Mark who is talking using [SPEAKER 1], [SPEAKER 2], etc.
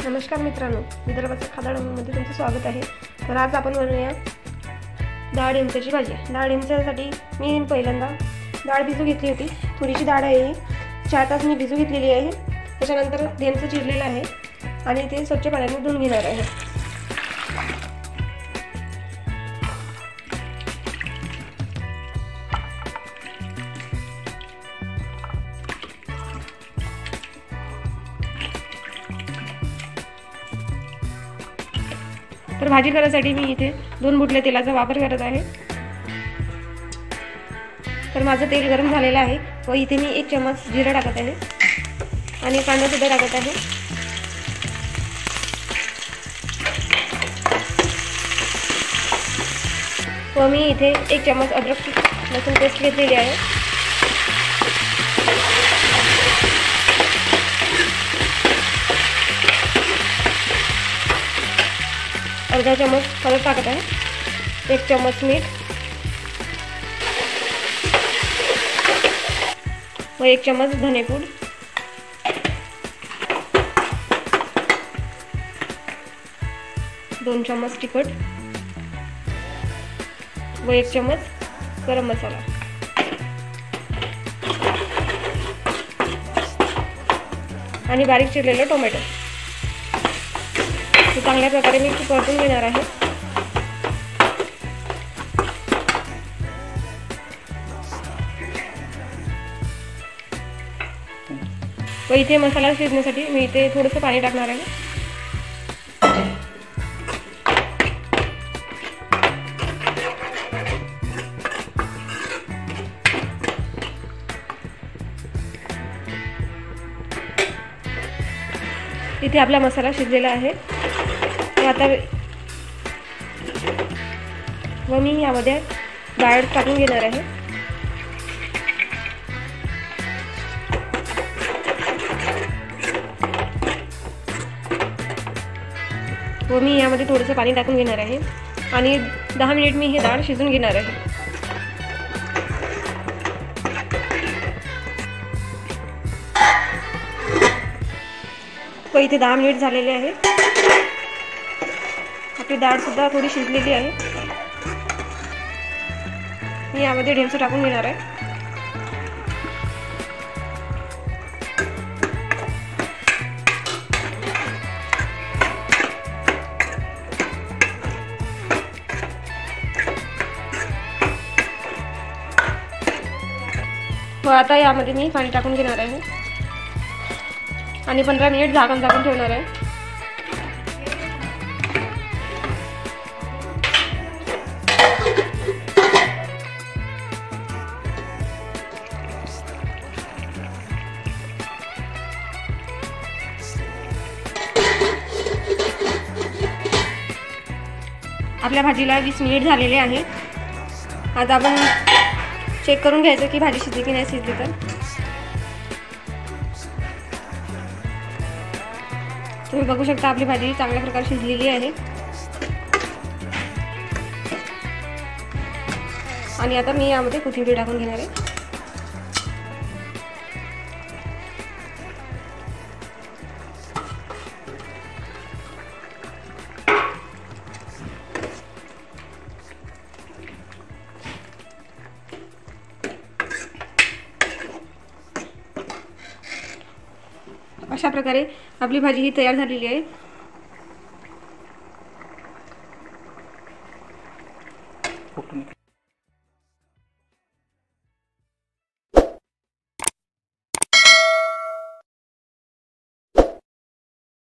[SPEAKER 1] नमस्कार मित्रांनो, विदर्भाच्या खादाडमध्ये तुमचं स्वागत आहे। तर आज आपण बनवूया डाळ ढेमसाची भाजी। डाळ ढेमसासाठी मी पहिल्यांदा डाळ भिजू घेतली होती। थोडीशी डाळ आहे, 4 तास मी भिजू घेतलेली आहे। त्याच्यानंतर ढेमसं चिरलेलं आहे आणि ते स्वच्छ पाण्याने धुवून घेणार आहे। तर भाजी करण्यासाठी मी इथे 2 बुटल्या तेलाचा वापर करत आहे। तर माझं तेल गरम झालेलं आहे व इथे मी 1 चम्मच जिरा टाकत आहे आणि कांदा सुद्धा टाकत आहे। व मी इथे 1 चम्मच अद्रक लसूण पेस्ट घेतलेली आहे। अर्धा चम्मच हळद टाकत आहे, 1 चम्मच मीठ व 1 चम्मच धनेपूड, 2 चम्मच तिखट व 1 चम्मच गरम मसाला। आणि बारीक चिरलेले टोमॅटो हे चांगल्या प्रकारे मी परतून घेणार आहे। व इथे मसाला शिजण्यासाठी मी इथे थोडंसं पाणी टाकणार आहे। इथे आपला मसाला शिजलेला आहे। आता व मी यामध्ये डाळ टाकून घेणार आहे। व मी यामध्ये थोडंसं पाणी टाकून घेणार आहे आणि 10 मिनिट मी हे डाळ शिजून घेणार आहे। व इथे 10 मिनिट झालेले आहे। आपली डाळ सुद्धा थोडी शिजलेली आहे। मी यामध्ये ढेमसं टाकून घेणार आहे। व आता यामध्ये मी पाणी टाकून घेणार आहे आणि 15 मिनिट झाकण झाकून ठेवणार आहे। आपल्या भाजीला 20 मिनिट झालेले आहे। आता आपण चेक करून घ्यायचं की भाजी शिजली की नाही शिजली। तर तुम्ही बघू शकता आपली भाजी चांगल्या प्रकारे शिजलेली आहे। आणि आता मी यामध्ये कोथिंबीर टाकून घेणार आहे। अशा प्रकारे आपली भाजी ही तयार झालेली आहे।